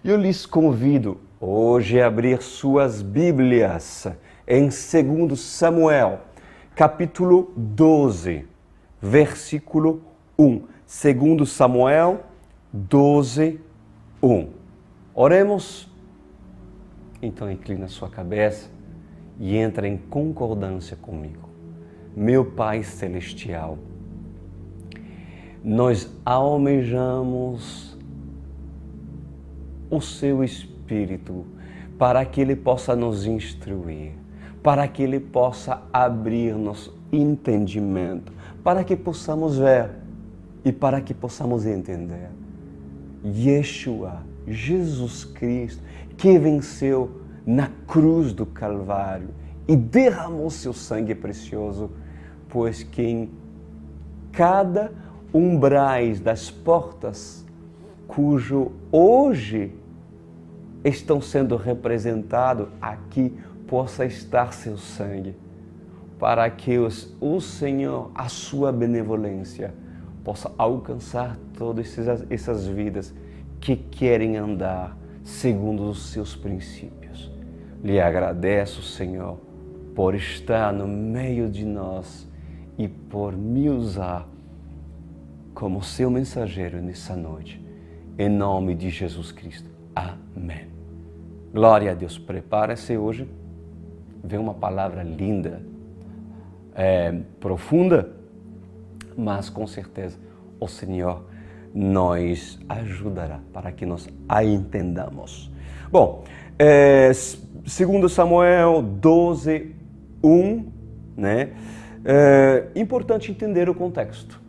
Eu lhes convido hoje a abrir suas Bíblias em 2 Samuel, capítulo 12, versículo 1. 2 Samuel 12, 1. Oremos? Então inclina sua cabeça e entra em concordância comigo. Meu Pai Celestial, nós almejamos o Seu Espírito para que Ele possa nos instruir, para que Ele possa abrir-nos entendimento, para que possamos ver e para que possamos entender. Yeshua, Jesus Cristo, que venceu na cruz do Calvário e derramou seu sangue precioso, pois que em cada umbrais das portas, cujo hoje estão sendo representados, aqui possa estar seu sangue, para que o Senhor, a sua benevolência, possa alcançar todas essas vidas que querem andar segundo os seus princípios. Lhe agradeço, Senhor, por estar no meio de nós e por me usar como seu mensageiro nessa noite. Em nome de Jesus Cristo. Amém. Glória a Deus. Prepare-se hoje. Vem uma palavra linda, profunda, mas com certeza o Senhor nos ajudará para que nós a entendamos. Bom, 2 Samuel 12, 1, né? Importante entender o contexto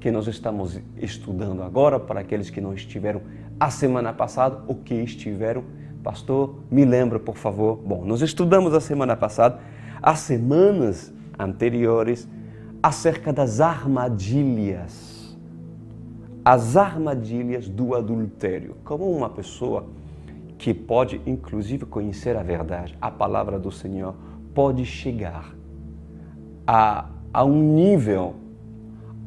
que nós estamos estudando agora, para aqueles que não estiveram a semana passada ou que estiveram. Pastor, me lembra, por favor. Bom, nós estudamos a semana passada, as semanas anteriores, acerca das armadilhas. As armadilhas do adultério. Como uma pessoa que pode, inclusive, conhecer a verdade, a palavra do Senhor, pode chegar a um nível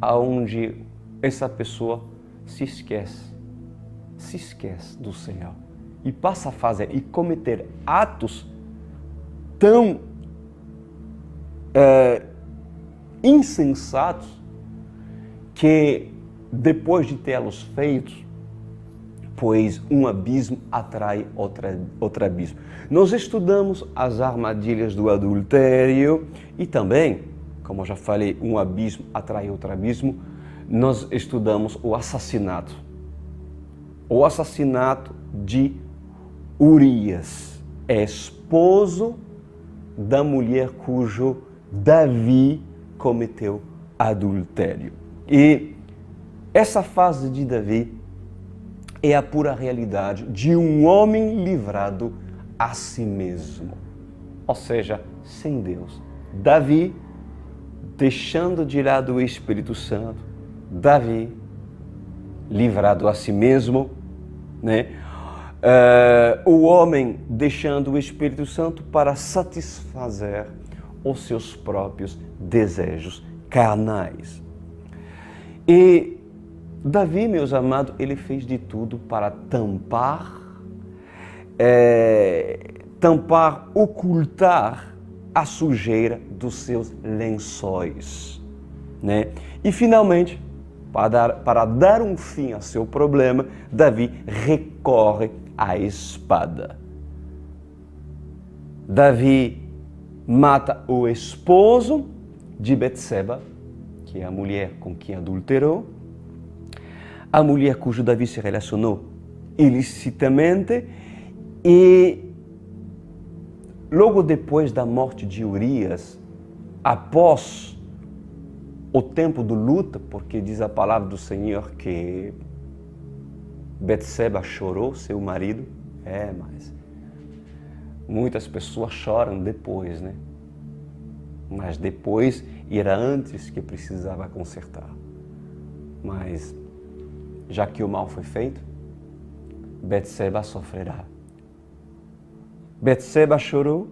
onde essa pessoa se esquece do Senhor e passa a fazer e cometer atos tão insensatos que depois de tê-los feitos, pois um abismo atrai outro abismo. Nós estudamos as armadilhas do adultério e também, como eu já falei, um abismo atrai outro abismo, nós estudamos o assassinato. O assassinato de Urias, esposo da mulher cujo Davi cometeu adultério. E essa fase de Davi é a pura realidade de um homem livrado a si mesmo, ou seja, sem Deus. Davi, deixando de lado o Espírito Santo, Davi, livrado a si mesmo, né? O homem deixando o Espírito Santo para satisfazer os seus próprios desejos carnais. E Davi, meus amados, ele fez de tudo para ocultar a sujeira dos seus lençóis, né? E finalmente, para dar um fim a seu problema, Davi recorre à espada. Davi mata o esposo de Betseba, que é a mulher com quem adulterou, a mulher cujo Davi se relacionou ilicitamente, e logo depois da morte de Urias, após o tempo do luto, porque diz a palavra do Senhor que Betseba chorou, seu marido, mas muitas pessoas choram depois, né? Mas depois era antes que precisava consertar. Mas já que o mal foi feito, Betseba sofrerá. Betseba chorou,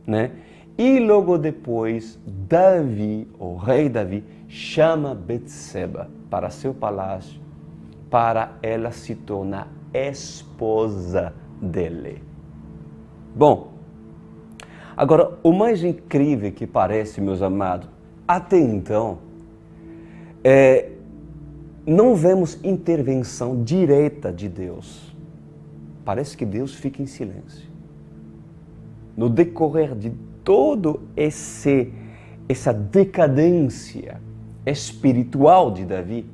né? E logo depois, Davi, o rei Davi, chama Betseba para seu palácio, para ela se tornar esposa dele. Bom, agora, o mais incrível que parece, meus amados, até então, não vemos intervenção direta de Deus. Parece que Deus fica em silêncio. No decorrer de todo essa decadência espiritual de Davi,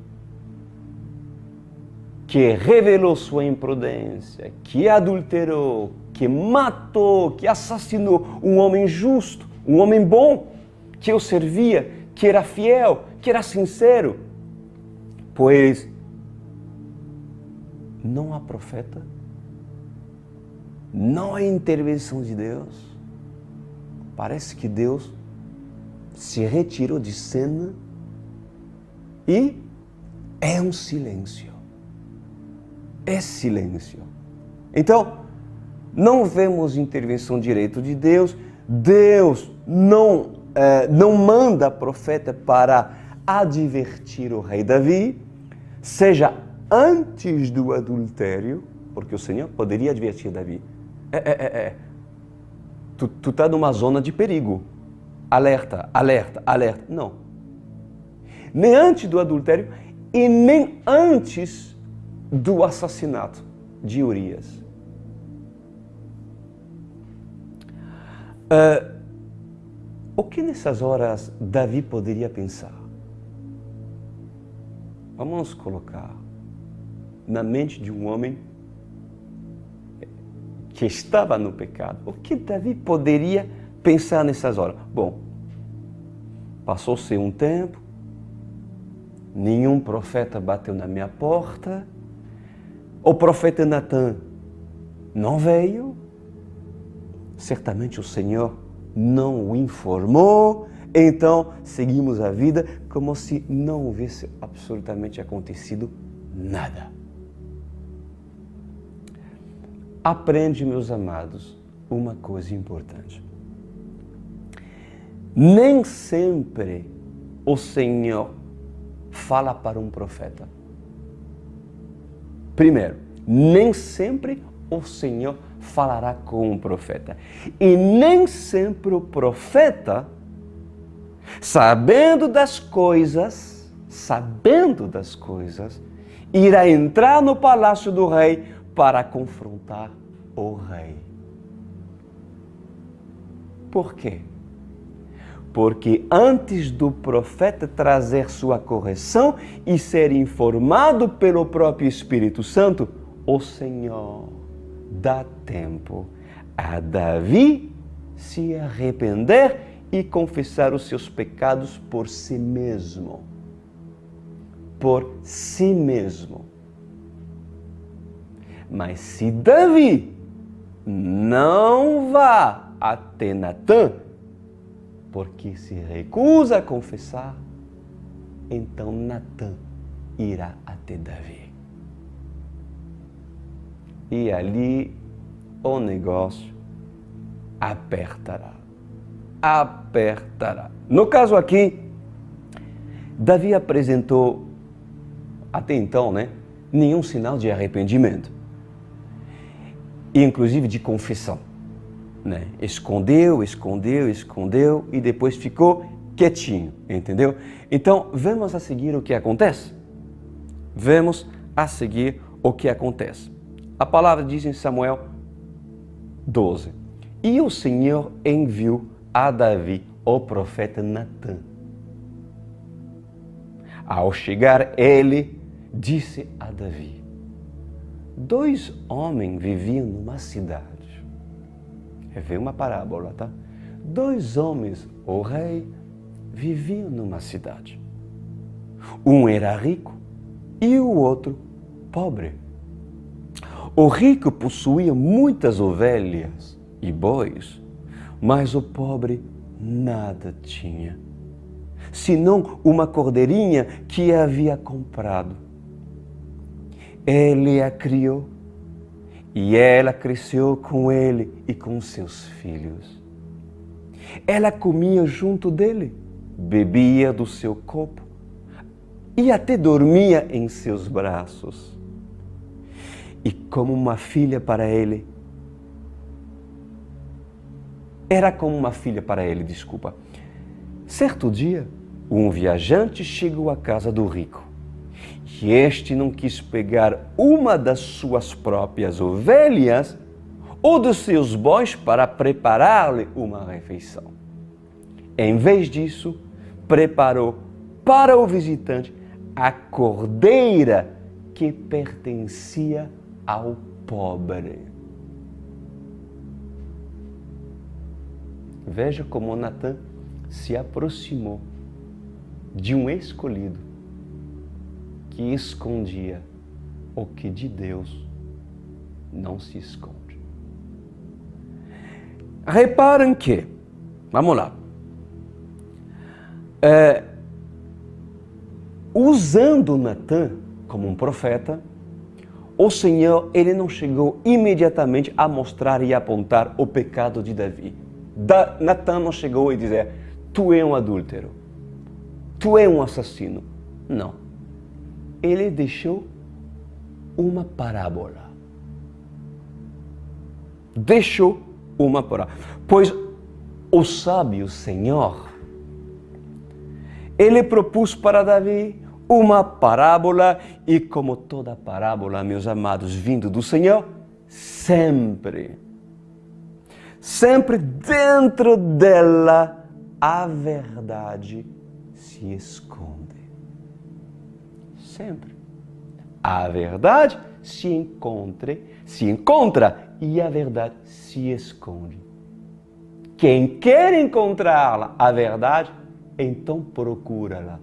que revelou sua imprudência, que adulterou, que matou, que assassinou um homem justo, um homem bom, que o servia, que era fiel, que era sincero. Pois não há profeta, não há intervenção de Deus. Parece que Deus se retirou de cena e é um silêncio. É silêncio. Então, não vemos intervenção direta de Deus. Deus não manda profeta para advertir o rei Davi, seja antes do adultério, porque o Senhor poderia advertir Davi. Tu está numa zona de perigo. Alerta, alerta, alerta. Não. Nem antes do adultério e nem antes do assassinato de Urias. O que nessas horas Davi poderia pensar? Vamos colocar na mente de um homem que estava no pecado. O que Davi poderia pensar nessas horas? Bom, passou-se um tempo, nenhum profeta bateu na minha porta, o profeta Natan não veio, certamente o Senhor não o informou, então seguimos a vida como se não houvesse absolutamente acontecido nada. Aprende, meus amados, uma coisa importante. Nem sempre o Senhor fala para um profeta. Primeiro, nem sempre o Senhor falará com um profeta. E nem sempre o profeta, sabendo das coisas, irá entrar no palácio do rei para confrontar o rei. Por quê? Porque antes do profeta trazer sua correção e ser informado pelo próprio Espírito Santo, o Senhor dá tempo a Davi se arrepender e confessar os seus pecados por si mesmo. Por si mesmo. Mas se Davi não vá até Natan, porque se recusa a confessar, então Natan irá até Davi. E ali o negócio apertará. No caso aqui, Davi apresentou, até então, nenhum sinal de arrependimento. Inclusive de confissão. Escondeu e depois ficou quietinho, entendeu? Então, vamos a seguir o que acontece? A palavra diz em Samuel 12. E o Senhor enviou a Davi o profeta Natan. Ao chegar ele, disse a Davi: 2 homens viviam numa cidade. Veio uma parábola, tá? 2 homens, o rei, viviam numa cidade. Um era rico e o outro pobre. O rico possuía muitas ovelhas e bois, mas o pobre nada tinha, senão uma cordeirinha que havia comprado. Ele a criou e ela cresceu com ele e com seus filhos. Ela comia junto dele, bebia do seu copo e até dormia em seus braços. e como uma filha para ele. Era como uma filha para ele, desculpa. Certo dia, um viajante chegou à casa do rico. E este não quis pegar uma das suas próprias ovelhas ou dos seus bois para preparar-lhe uma refeição. Em vez disso, preparou para o visitante a cordeira que pertencia ao pobre. Veja como Natan se aproximou de um escolhido que escondia o que de Deus não se esconde. Reparem que, vamos lá, usando Natan como um profeta, o Senhor, ele não chegou imediatamente a mostrar e apontar o pecado de Davi. Natan não chegou e dizer, tu é um adúltero, tu é um assassino. Não. Ele deixou uma parábola. Deixou uma parábola. Pois o sábio Senhor, ele propôs para Davi uma parábola e como toda parábola, meus amados, vindo do Senhor, sempre dentro dela a verdade se esconde. Sempre. A verdade se encontra e a verdade se esconde. Quem quer encontrá-la, a verdade, então procura-la.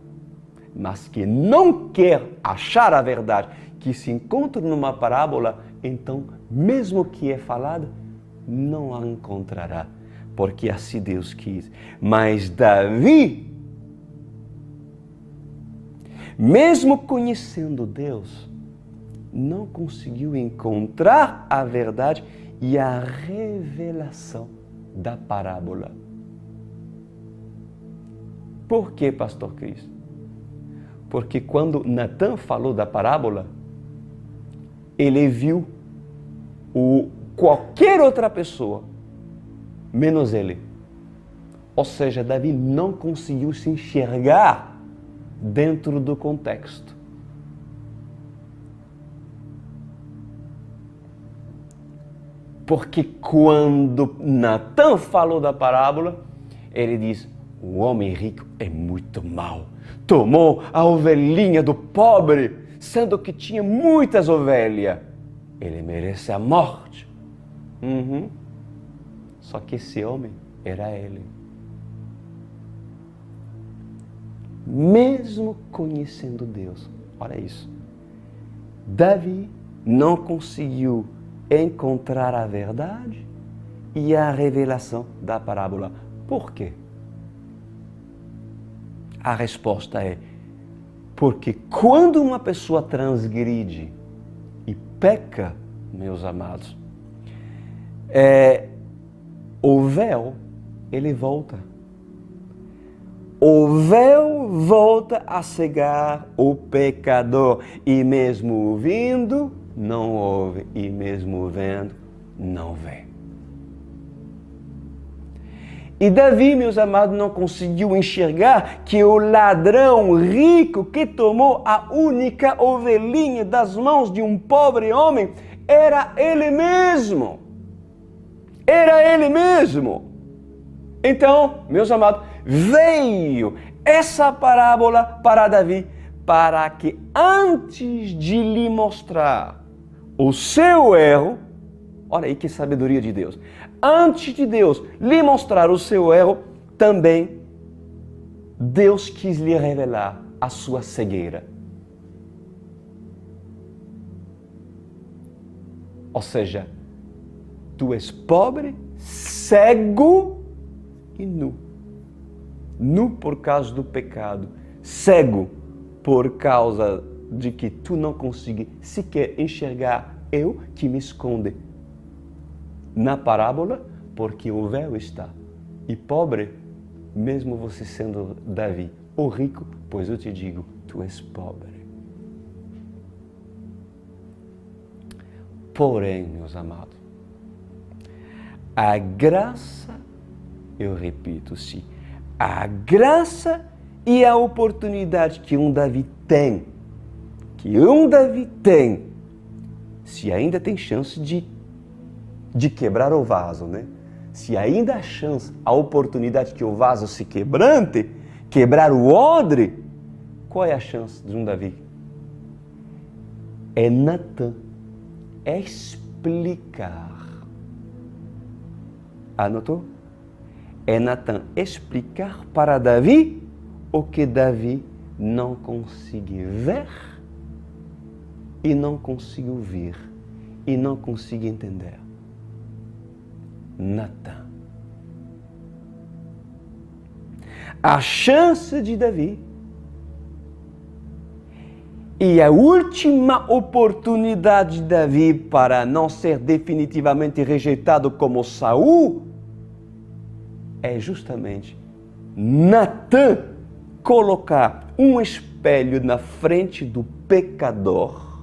Mas quem não quer achar a verdade que se encontra numa parábola, então, mesmo que é falada, não a encontrará, porque assim Deus quis. Mas Davi, mesmo conhecendo Deus, não conseguiu encontrar a verdade e a revelação da parábola. Por que, pastor Cris? Porque quando Natan falou da parábola, ele viu qualquer outra pessoa, menos ele. Ou seja, Davi não conseguiu se enxergar dentro do contexto. Porque quando Natan falou da parábola, ele diz, o homem rico é muito mau. Tomou a ovelhinha do pobre, sendo que tinha muitas ovelhas. Ele merece a morte. Só que esse homem era ele. Mesmo conhecendo Deus, olha isso, Davi não conseguiu encontrar a verdade e a revelação da parábola. Por quê? A resposta é porque quando uma pessoa transgride e peca, meus amados, o véu, ele volta. O véu volta a cegar o pecador. E mesmo ouvindo, não ouve. E mesmo vendo, não vê. E Davi, meus amados, não conseguiu enxergar que o ladrão rico que tomou a única ovelhinha das mãos de um pobre homem era ele mesmo. Era ele mesmo. Então, meus amados, veio essa parábola para Davi para que antes de lhe mostrar o seu erro, olha aí que sabedoria de Deus, antes de Deus lhe mostrar o seu erro, também Deus quis lhe revelar a sua cegueira. Ou seja, tu és pobre, cego e nu. Nu por causa do pecado, cego por causa de que tu não consegues sequer enxergar eu que me esconde na parábola, porque o véu está. E pobre, mesmo você sendo Davi, ou rico, pois eu te digo, tu és pobre. Porém, meus amados, a graça, eu repito, sim, a graça e a oportunidade que um Davi tem, se ainda tem chance de quebrar o vaso, né? Se ainda há chance, a oportunidade que o vaso se quebrante, quebrar o odre, qual é a chance de um Davi? É Natã explicar. Anotou? É Natã explicar para Davi o que Davi não conseguiu ver e não conseguiu ouvir e não conseguiu entender. Natã. A chance de Davi e a última oportunidade de Davi para não ser definitivamente rejeitado como Saul é justamente Natã colocar um espelho na frente do pecador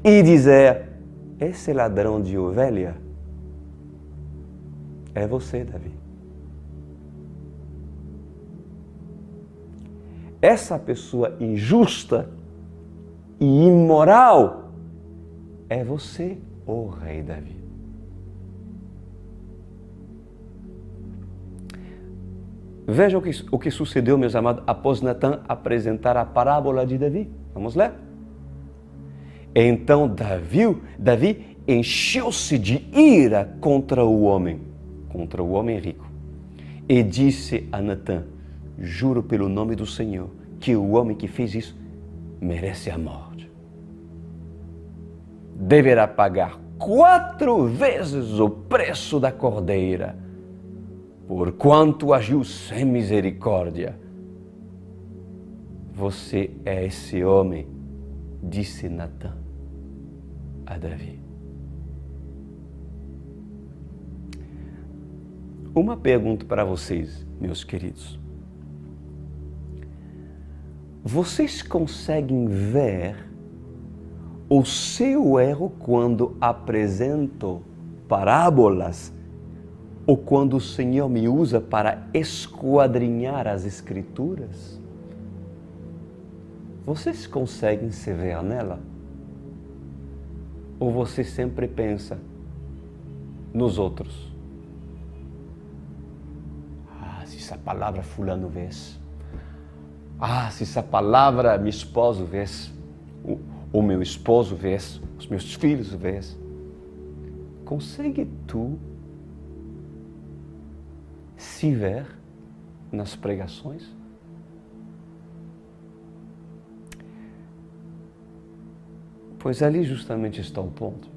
e dizer: esse ladrão de ovelha é você, Davi. Essa pessoa injusta e imoral é você, ó rei Davi. Veja o que sucedeu, meus amados, após Natã apresentar a parábola de Davi. Vamos ler? Então Davi encheu-se de ira contra o homem rico, e disse a Natã: juro pelo nome do Senhor que o homem que fez isso merece a morte. Deverá pagar 4 vezes o preço da cordeira, porquanto agiu sem misericórdia. Você é esse homem, disse Natã a Davi. Uma pergunta para vocês, meus queridos. Vocês conseguem ver o seu erro quando apresento parábolas ou quando o Senhor me usa para esquadrinhar as Escrituras? Vocês conseguem se ver nela? Ou você sempre pensa nos outros? Se essa palavra fulano vês. Se essa palavra meu esposo vês. O meu esposo vês. Os meus filhos vês. Consegue tu se ver nas pregações? Pois ali justamente está o ponto.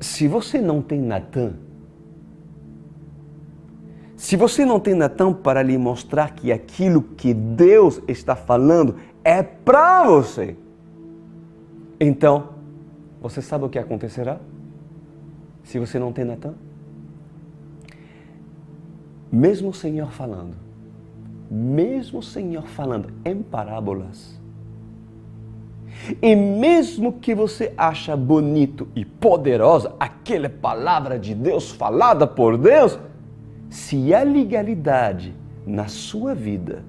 Se você não tem Natã, para lhe mostrar que aquilo que Deus está falando é para você, então, você sabe o que acontecerá? Se você não tem Natã? Mesmo o Senhor falando em parábolas, e mesmo que você acha bonito e poderosa aquela palavra de Deus falada por Deus, se há legalidade na sua vida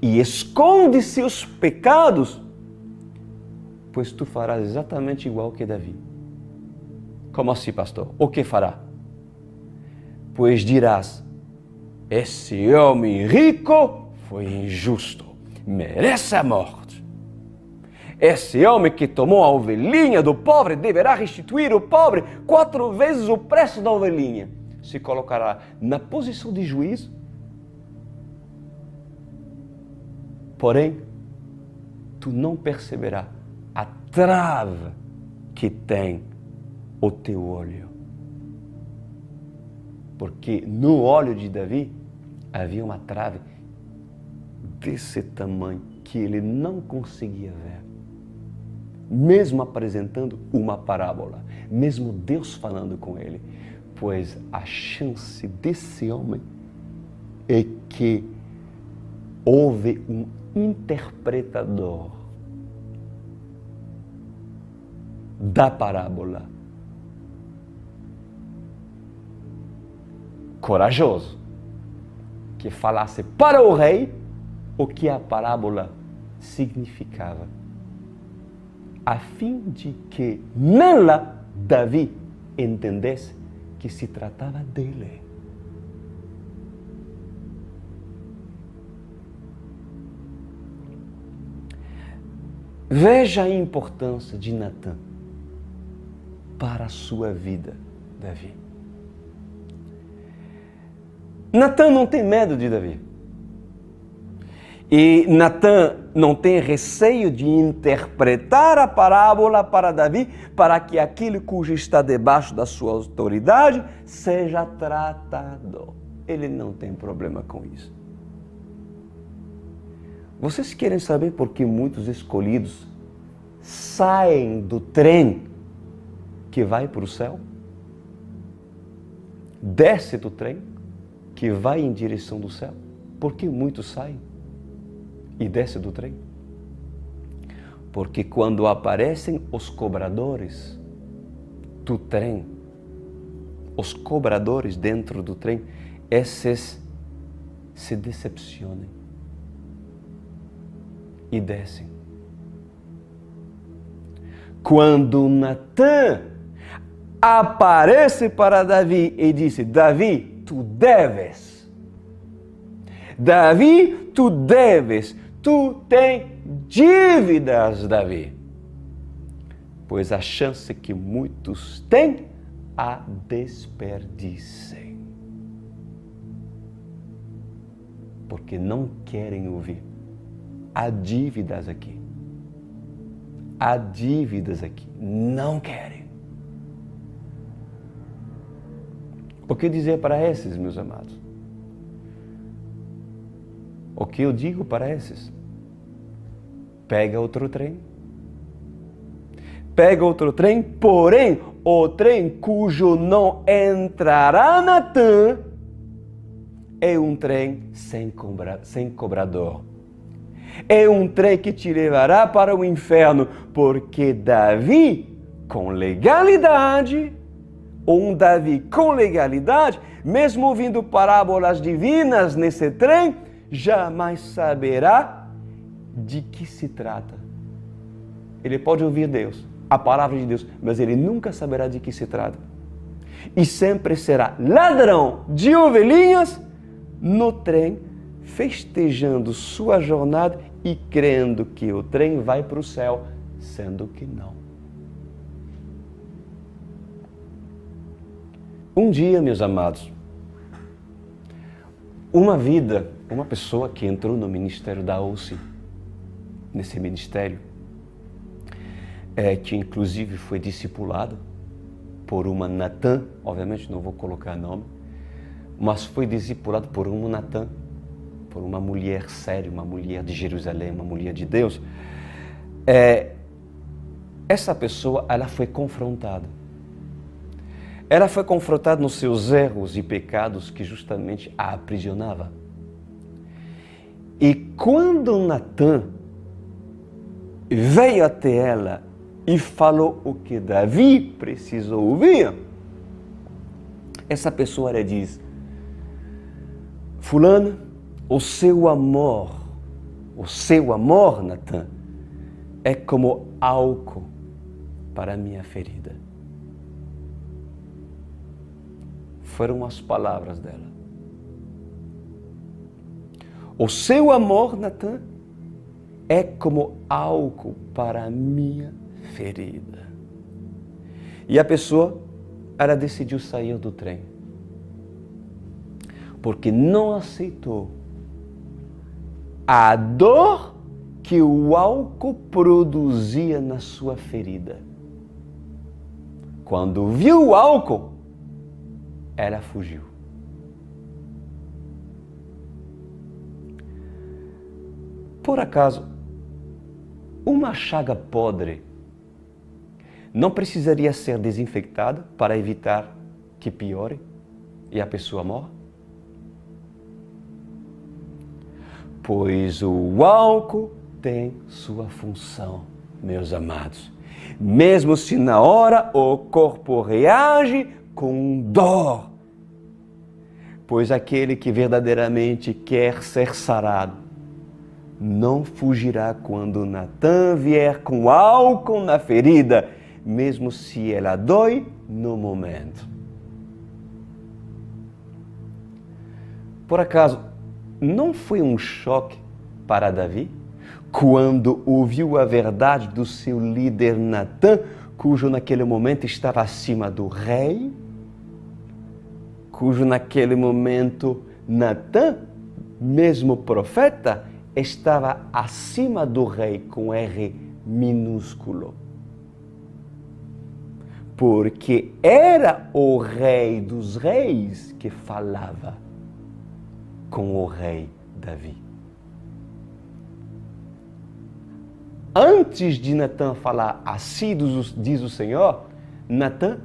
e esconde seus pecados, pois tu farás exatamente igual que Davi. Como assim, pastor? O que fará? Pois dirás: esse homem rico foi injusto, merece a morte. Esse homem que tomou a ovelhinha do pobre deverá restituir o pobre 4 vezes o preço da ovelhinha. Se colocará na posição de juiz. Porém, tu não perceberá a trave que tem o teu olho. Porque no olho de Davi havia uma trave desse tamanho que ele não conseguia ver. Mesmo apresentando uma parábola, mesmo Deus falando com ele, pois a chance desse homem é que houve um interpretador da parábola. Corajoso, que falasse para o rei o que a parábola significava, a fim de que nela Davi entendesse que se tratava dele. Veja a importância de Natã para a sua vida, Davi. Natã não tem medo de Davi. E Natã não tem receio de interpretar a parábola para Davi, para que aquele cujo está debaixo da sua autoridade seja tratado. Ele não tem problema com isso. Vocês querem saber por que muitos escolhidos saem do trem que vai para o céu? Desce do trem que vai em direção do céu? Por que muitos saem e descem do trem? Porque quando aparecem os cobradores do trem, os cobradores dentro do trem, esses se decepcionam e descem. Quando Natã aparece para Davi e disse: Davi, tu deves. Davi, tu deves. Tu tens dívidas, Davi. Pois a chance que muitos têm, a desperdicem. Porque não querem ouvir. Há dívidas aqui. Há dívidas aqui. Não querem. O que dizer para esses, meus amados? O que eu digo para esses? Pega outro trem. Pega outro trem, porém, o trem cujo não entrará Natã é um trem sem cobrador. É um trem que te levará para o inferno, porque Davi, com legalidade, ou um Davi com legalidade, mesmo ouvindo parábolas divinas nesse trem, jamais saberá de que se trata. Ele pode ouvir Deus, a palavra de Deus, mas ele nunca saberá de que se trata. E sempre será ladrão de ovelhinhas no trem, festejando sua jornada e crendo que o trem vai para o céu, sendo que não. Um dia, meus amados, uma pessoa que entrou no ministério da OSI, nesse ministério, que inclusive foi discipulado por uma Natã, obviamente não vou colocar nome, mas foi discipulado por uma Natã, por uma mulher séria, uma mulher de Jerusalém, uma mulher de Deus. Essa pessoa, ela foi confrontada. Ela foi confrontada nos seus erros e pecados que justamente a aprisionava. E quando Natã veio até ela e falou o que Davi precisou ouvir, essa pessoa ela diz: fulana, o seu amor, Natã, é como álcool para a minha ferida. Foram as palavras dela. O seu amor, Natã, é como álcool para a minha ferida. E a pessoa, ela decidiu sair do trem. Porque não aceitou a dor que o álcool produzia na sua ferida. Quando viu o álcool, ela fugiu. Por acaso, uma chaga podre não precisaria ser desinfectada para evitar que piore e a pessoa morra? Pois o álcool tem sua função. meus amados, mesmo se na hora o corpo reage com dor, pois aquele que verdadeiramente quer ser sarado não fugirá quando Natan vier com álcool na ferida, mesmo se ela dói no momento. Por acaso, não foi um choque para Davi quando ouviu a verdade do seu líder Natan, cujo naquele momento estava acima do rei? Cujo naquele momento Natan, mesmo profeta, estava acima do rei com R minúsculo. Porque era o rei dos reis que falava com o rei Davi. Antes de Natan falar assim diz o Senhor, Natan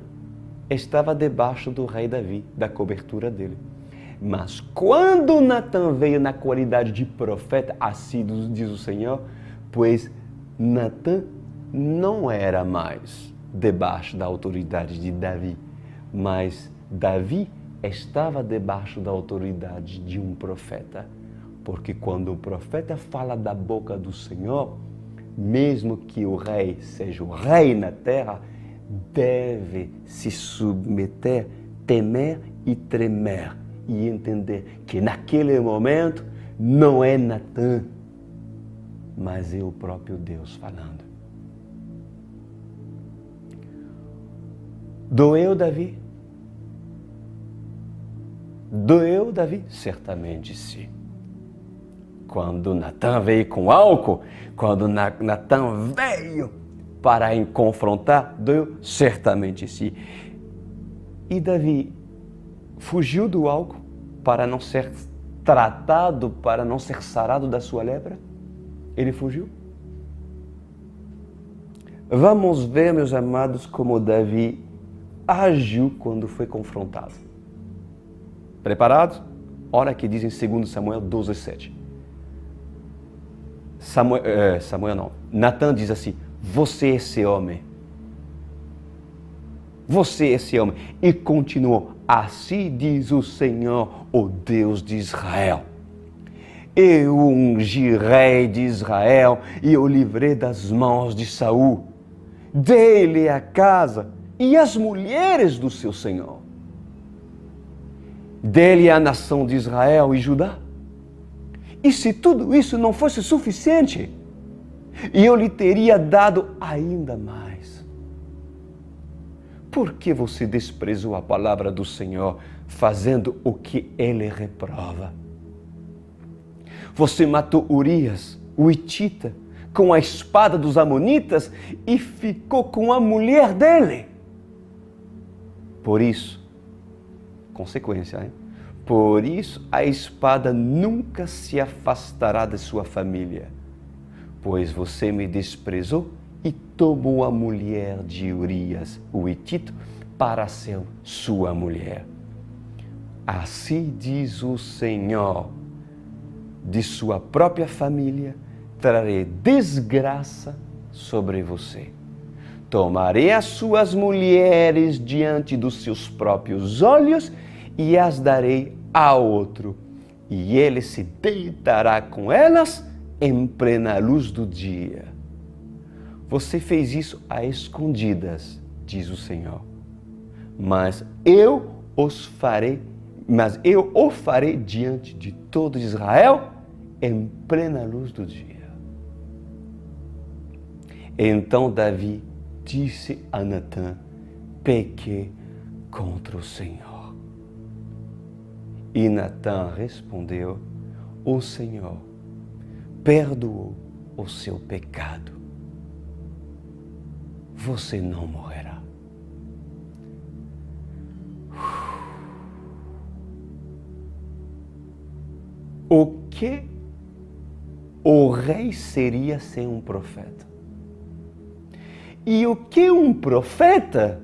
estava debaixo do rei Davi, da cobertura dele. Mas quando Natan veio na qualidade de profeta, assim diz o Senhor, pois Natan não era mais debaixo da autoridade de Davi, mas Davi estava debaixo da autoridade de um profeta. Porque quando o profeta fala da boca do Senhor, mesmo que o rei seja o rei na terra, deve se submeter, temer e tremer e entender que naquele momento não é Natan, mas é o próprio Deus falando. Doeu Davi? Doeu Davi? Certamente sim. Quando Natan veio com álcool, quando Natan veio para confrontar, doeu? Certamente sim. E Davi fugiu do álcool para não ser tratado, para não ser sarado da sua lepra? Ele fugiu? Vamos ver, meus amados, como Davi agiu quando foi confrontado. Preparados? Olha que diz em 2 Samuel 12:7. Natan diz assim: você é esse homem. Você é esse homem. E continuou: assim diz o Senhor, o Deus de Israel. Eu ungi rei de Israel e o livrei das mãos de Saul. Dei-lhe a casa e as mulheres do seu Senhor. Dei-lhe a nação de Israel e Judá. E se tudo isso não fosse suficiente, eu lhe teria dado ainda mais. Por que você desprezou a palavra do Senhor, fazendo o que ele reprova? Você matou Urias, o hitita, com a espada dos amonitas e ficou com a mulher dele. Por isso, consequência, hein? Por isso a espada nunca se afastará de sua família, pois você me desprezou e tomou a mulher de Urias, o hitita, para ser sua mulher. Assim diz o Senhor: de sua própria família trarei desgraça sobre você. Tomarei as suas mulheres diante dos seus próprios olhos e as darei a outro, e ele se deitará com elas em plena luz do dia. Você fez isso a escondidas, diz o Senhor. Mas eu o farei diante de todo Israel em plena luz do dia. Então Davi disse a Natan: pequei contra o Senhor. E Natan respondeu: o Senhor perdoou o seu pecado. Você não morrerá. O que o rei seria sem um profeta? E o que um profeta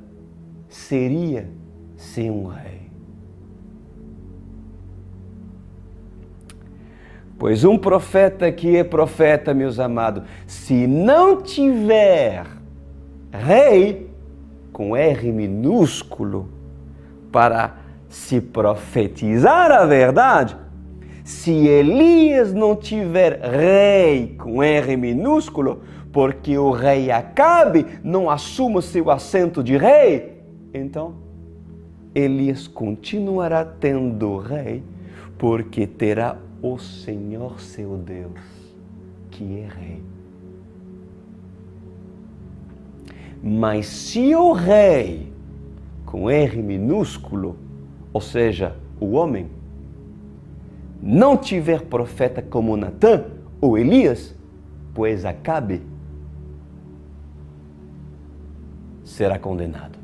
seria sem um rei? Pois um profeta que é profeta, meus amados, se não tiver rei, com R minúsculo, para se profetizar a verdade, se Elias não tiver rei, com R minúsculo, porque o rei Acabe não assume o seu assento de rei, então Elias continuará tendo rei, porque terá o Senhor seu Deus, que é rei. Mas se o rei, com R minúsculo, ou seja, o homem, não tiver profeta como Natã ou Elias, pois Acabe será condenado.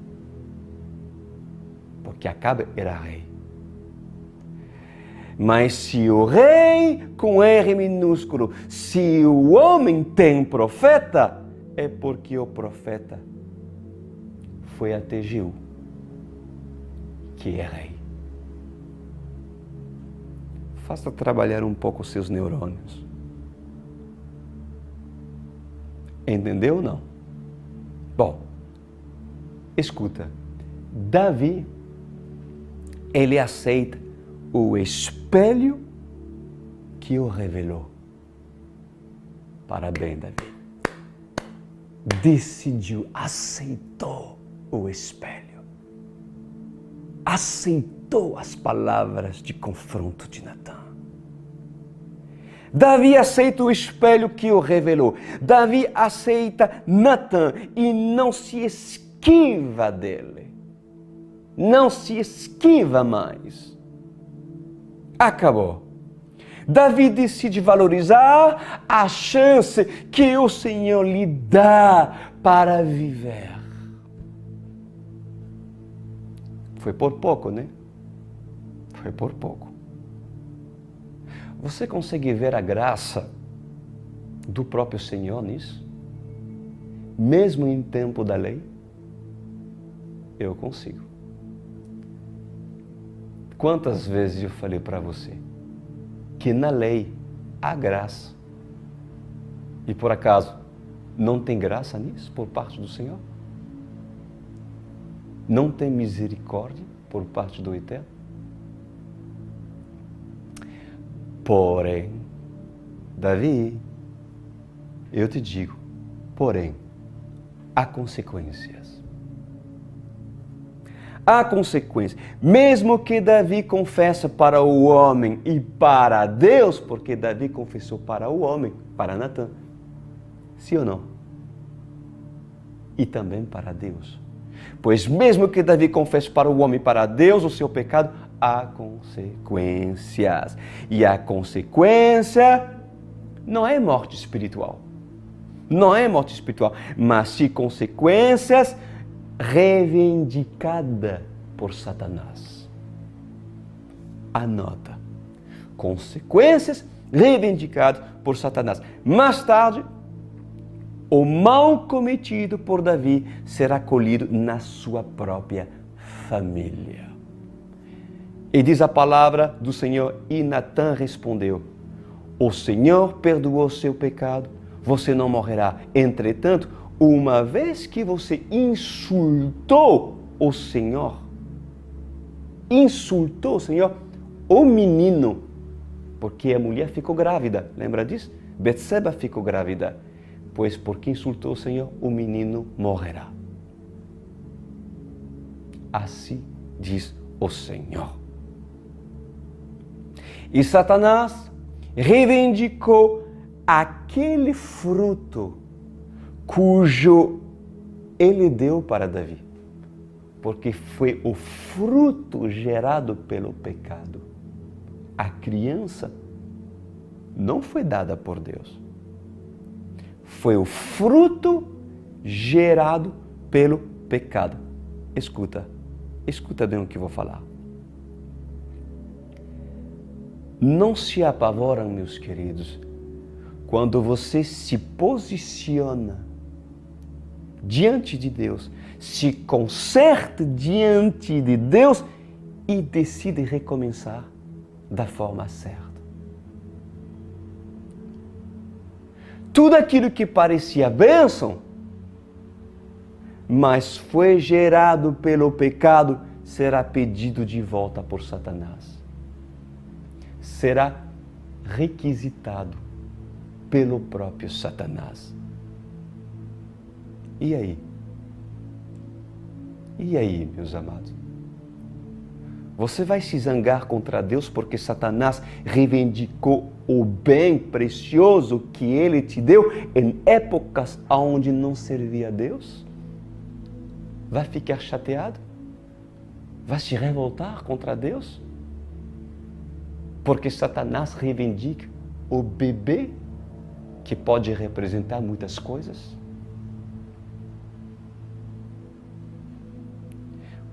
Porque Acabe era rei. Mas se o rei, com R minúsculo, se o homem tem profeta, é porque o profeta foi até Jeú, que é rei. Faça trabalhar um pouco os seus neurônios. Entendeu ou não? Bom, escuta. Davi, ele aceita o espelho que o revelou. Parabéns, Davi. Decidiu, aceitou o espelho. Aceitou as palavras de confronto de Natã. Davi aceita o espelho que o revelou. Davi aceita Natã e não se esquiva dele. Não se esquiva mais. Acabou. Davi decide valorizar a chance que o Senhor lhe dá para viver. Foi por pouco, né? Foi por pouco. Você consegue ver a graça do próprio Senhor nisso? Mesmo em tempo da lei? Eu consigo. Quantas vezes eu falei para você que na lei há graça e por acaso não tem graça nisso por parte do Senhor? Não tem misericórdia por parte do Eterno? Porém, Davi, eu te digo, porém, há consequências. Há consequências. Mesmo que Davi confessa para o homem e para Deus, porque Davi confessou para o homem, para Natã, sim ou não? E também para Deus. Pois mesmo que Davi confesse para o homem e para Deus o seu pecado, há consequências. E a consequência não é morte espiritual. Não é morte espiritual, mas sim consequências reivindicadas por Satanás. Anota. Consequências reivindicadas por Satanás. Mais tarde, o mal cometido por Davi será colhido na sua própria família. E diz a palavra do Senhor, e Natã respondeu: o Senhor perdoou seu pecado, você não morrerá. Entretanto, uma vez que você insultou o Senhor, o menino, porque a mulher ficou grávida, lembra disso? Betseba ficou grávida. Pois porque insultou o Senhor, o menino morrerá. Assim diz o Senhor. E Satanás reivindicou aquele fruto cujo ele deu para Davi, porque foi o fruto gerado pelo pecado. A criança não foi dada por Deus. Foi o fruto gerado pelo pecado. Escuta bem o que vou falar. Não se apavoram, meus queridos, quando você se posiciona diante de Deus, se conserta diante de Deus e decide recomeçar da forma certa. tudo aquilo que parecia bênção, mas foi gerado pelo pecado, será pedido de volta por Satanás. Será requisitado pelo próprio Satanás. E aí? E aí, meus amados? Você vai se zangar contra Deus porque Satanás reivindicou o bem precioso que Ele te deu em épocas onde não servia a Deus? Vai ficar chateado? Vai se revoltar contra Deus? Porque Satanás reivindica o bebê que pode representar muitas coisas?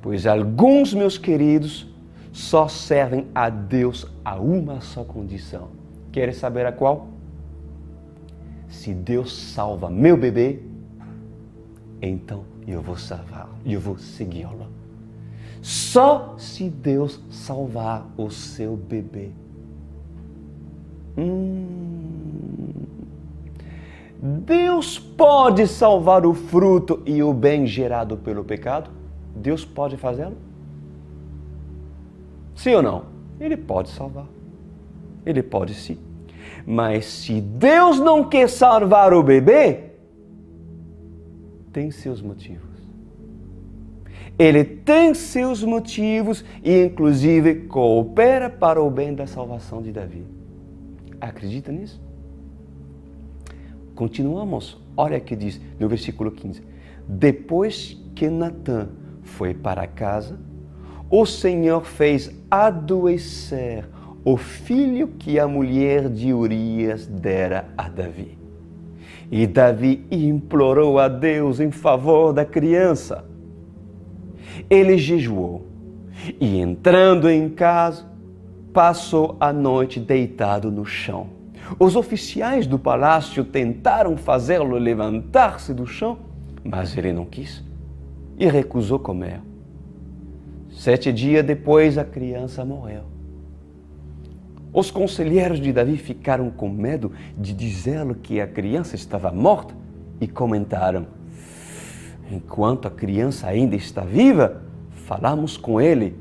Pois alguns, meus queridos, só servem a Deus a uma só condição. Querem saber a qual? Se Deus salva meu bebê, então eu vou salvá-lo, eu vou segui-lo. Só se Deus salvar o seu bebê. Deus pode salvar o fruto e o bem gerado pelo pecado? Deus pode fazê-lo? Sim ou não? Ele pode salvar. Ele pode sim. Mas se Deus não quer salvar o bebê, tem seus motivos. Ele tem seus motivos e inclusive coopera para o bem da salvação de Davi. Acredita nisso? Continuamos. Olha o que diz no versículo 15. Depois que Natã foi para casa, o Senhor fez adoecer o filho que a mulher de Urias dera a Davi. E Davi implorou a Deus em favor da criança. Ele jejuou e, entrando em casa, passou a noite deitado no chão. Os oficiais do palácio tentaram fazê-lo levantar-se do chão, mas ele não quis e recusou comer. 7 dias depois, a criança morreu. Os conselheiros de Davi ficaram com medo de dizê-lo que a criança estava morta e comentaram: enquanto a criança ainda está viva, falamos com ele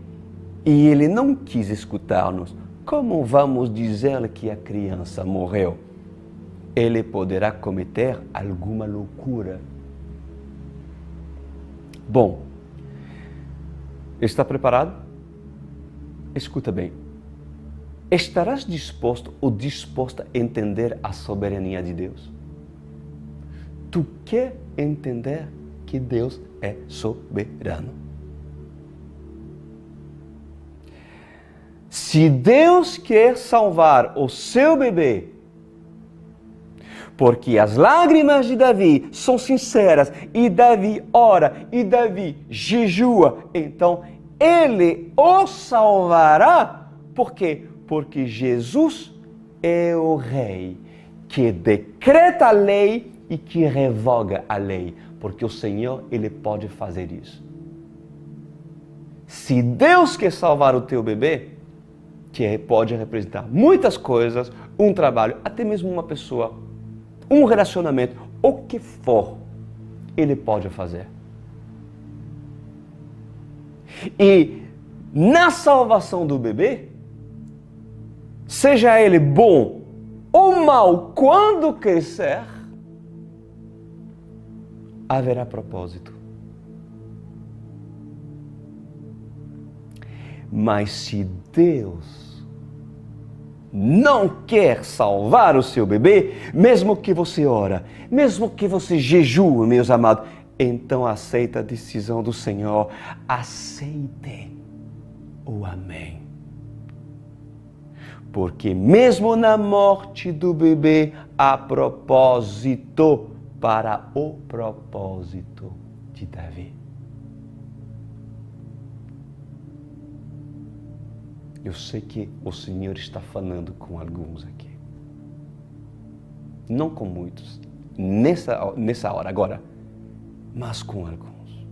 e ele não quis escutar-nos. Como vamos dizer que a criança morreu? Ele poderá cometer alguma loucura. Bom, está preparado? Escuta bem. Estarás disposto ou disposta a entender a soberania de Deus? Tu quer entender que Deus é soberano? Se Deus quer salvar o seu bebê, porque as lágrimas de Davi são sinceras, e Davi ora, e Davi jejua, então Ele o salvará. Por quê? Porque Jesus é o Rei que decreta a lei e que revoga a lei, porque o Senhor, Ele pode fazer isso. Se Deus quer salvar o teu bebê, que pode representar muitas coisas, um trabalho, até mesmo uma pessoa, um relacionamento, o que for, Ele pode fazer. E na salvação do bebê, seja ele bom ou mau, quando crescer, haverá propósito. Mas se Deus não quer salvar o seu bebê, mesmo que você ora, mesmo que você jejue, meus amados, então aceita a decisão do Senhor. Aceite o amém. Porque mesmo na morte do bebê, há propósito para o propósito de Davi. Eu sei que o Senhor está falando com alguns aqui. Não com muitos, nessa hora agora, mas com alguns.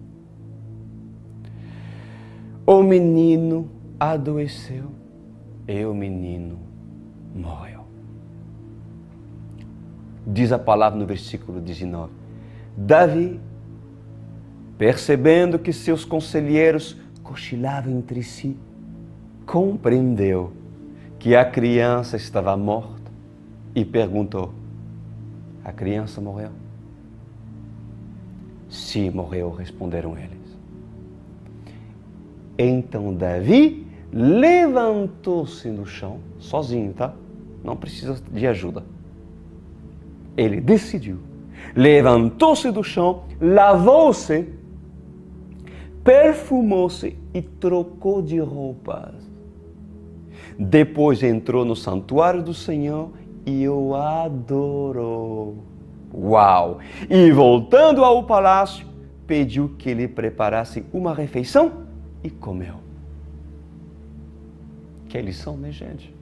O menino adoeceu e o menino morreu. Diz a palavra no versículo 19. Davi, percebendo que seus conselheiros cochilavam entre si, compreendeu que a criança estava morta e perguntou: a criança morreu? Sim, morreu, responderam eles. Então Davi levantou-se no chão, sozinho, tá? Não precisa de ajuda. Ele decidiu. Levantou-se do chão, lavou-se, perfumou-se e trocou de roupas. Depois entrou no santuário do Senhor e o adorou. Uau! E voltando ao palácio, pediu que lhe preparassem uma refeição e comeu. Que lição, né, gente?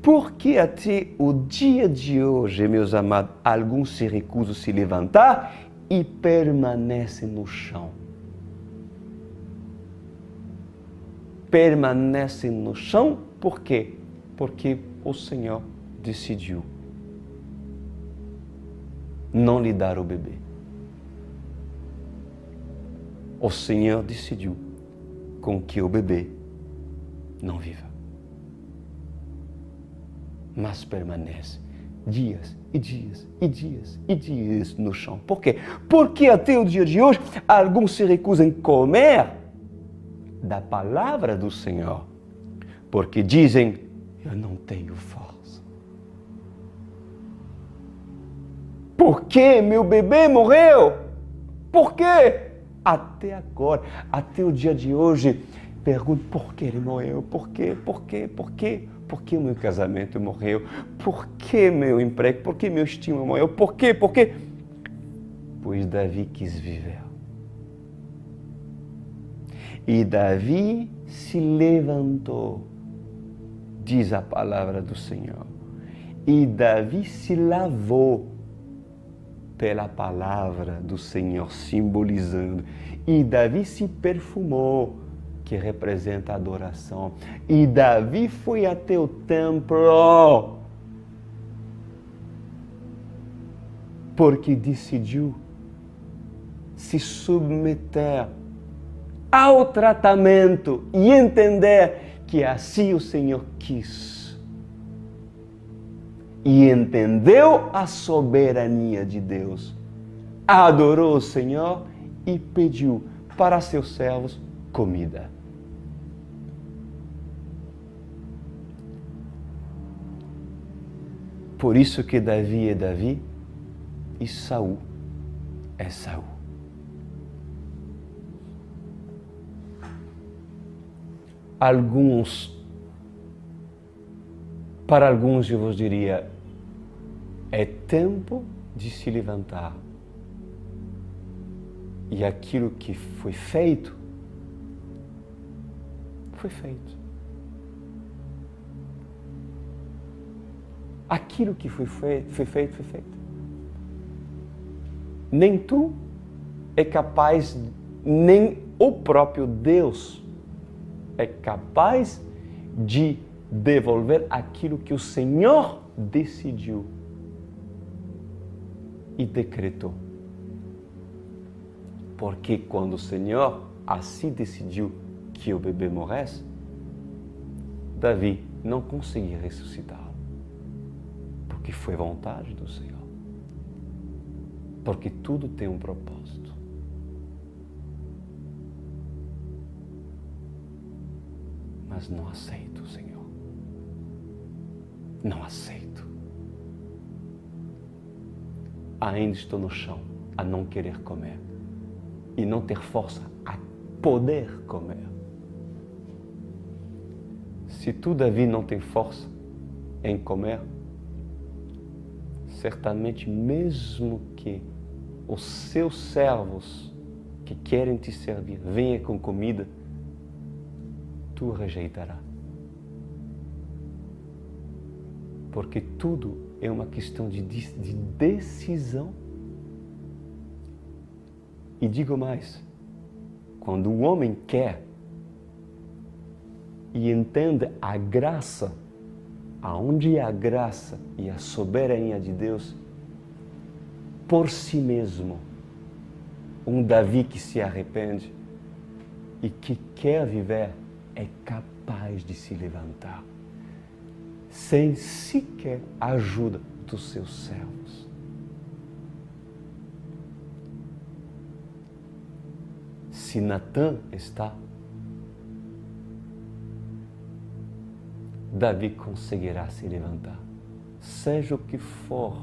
Porque até o dia de hoje, meus amados, alguns se recusam a se levantar e permanecem no chão. Permanecem no chão, por quê? Porque o Senhor decidiu não lhe dar o bebê. O Senhor decidiu com que o bebê não viva, mas permanece dias e dias e dias e dias no chão. Por quê? Porque até o dia de hoje, alguns se recusam a comer da palavra do Senhor, porque dizem: eu não tenho força. Por que meu bebê morreu? Por quê? Até agora, até o dia de hoje, pergunto: por que ele morreu? Por quê? Por quê? Por quê? Por que o meu casamento morreu? Por que meu emprego? Por que meu estima morreu? Por quê? Por quê? Pois Davi quis viver. E Davi se levantou, diz a palavra do Senhor. E Davi se lavou pela palavra do Senhor, simbolizando. E Davi se perfumou, que representa a adoração. E Davi foi até o templo, porque decidiu se submeter ao tratamento e entender que assim o Senhor quis. E entendeu a soberania de Deus. Adorou o Senhor e pediu para seus servos comida. Por isso que Davi é Davi e Saul é Saul. Para alguns eu vos diria, é tempo de se levantar. E aquilo que foi feito, foi feito. Aquilo que foi feito, foi feito. Nem tu é capaz, nem o próprio Deus é capaz de devolver aquilo que o Senhor decidiu e decretou. Porque quando o Senhor assim decidiu que o bebê morresse, Davi não conseguia ressuscitá-lo. Porque foi vontade do Senhor. Porque tudo tem um propósito. Mas não aceito o Senhor. Não aceito. Ainda estou no chão a não querer comer e não ter força a poder comer. Se tu, Davi, não tem força em comer, certamente mesmo que os seus servos que querem te servir venham com comida, tu rejeitarás. Porque tudo é uma questão de decisão. E digo mais, quando o homem quer e entende a graça, aonde a graça e a soberania de Deus, por si mesmo, um Davi que se arrepende e que quer viver, é capaz de se levantar, sem sequer a ajuda dos seus servos. Se Natã está, Davi conseguirá se levantar, seja o que for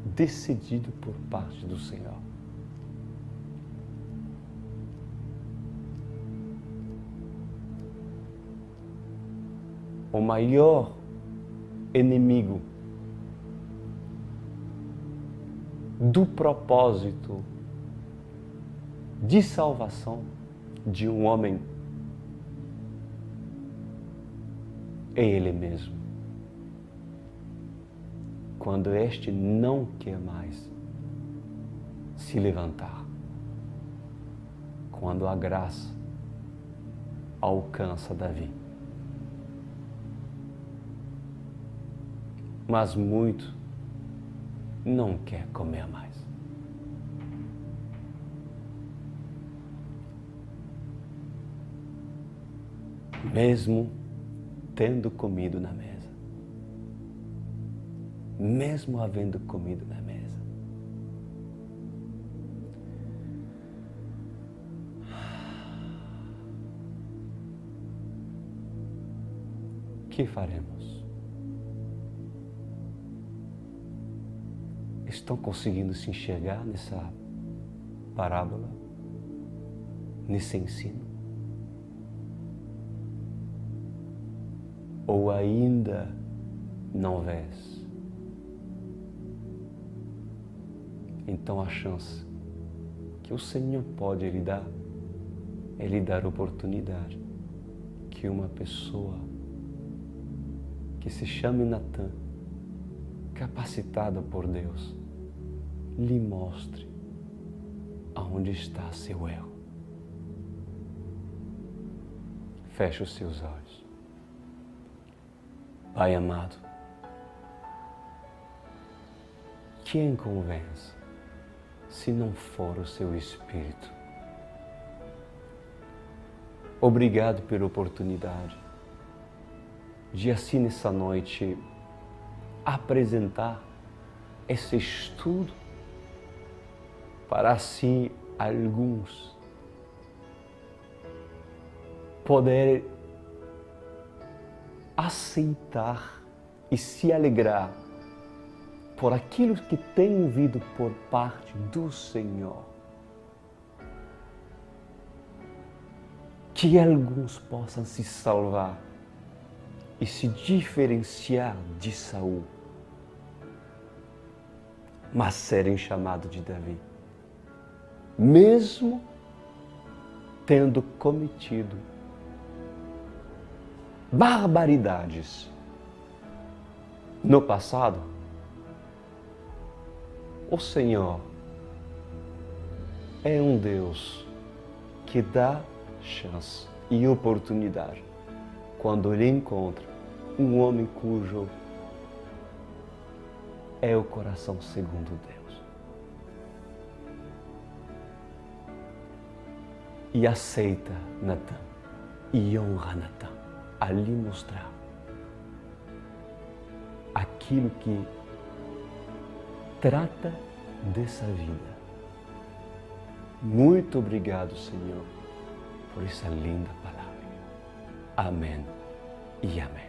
decidido por parte do Senhor. O maior inimigo do propósito de salvação de um homem é ele mesmo. Quando este não quer mais se levantar, quando a graça alcança Davi. Mas muito não quer comer mais. Mesmo tendo comido na mesa, mesmo havendo comido na mesa, que faremos? Estão conseguindo se enxergar nessa parábola, nesse ensino? Ou ainda não vês? Então a chance que o Senhor pode lhe dar é lhe dar oportunidade que uma pessoa que se chame Natã, capacitada por Deus, lhe mostre aonde está seu erro. Feche os seus olhos. Pai amado, quem convence se não for o seu Espírito? Obrigado pela oportunidade de assim nessa noite apresentar esse estudo para assim alguns poderem aceitar e se alegrar por aquilo que tem vindo por parte do Senhor. Que alguns possam se salvar e se diferenciar de Saul, mas serem chamados de Davi, mesmo tendo cometido barbaridades no passado. O Senhor é um Deus que dá chance e oportunidade quando Ele encontra um homem cujo é o coração segundo Deus. E aceita Natã e honra Natã a lhe mostrar aquilo que trata dessa vida. Muito obrigado, Senhor, por essa linda palavra. Amém e amém.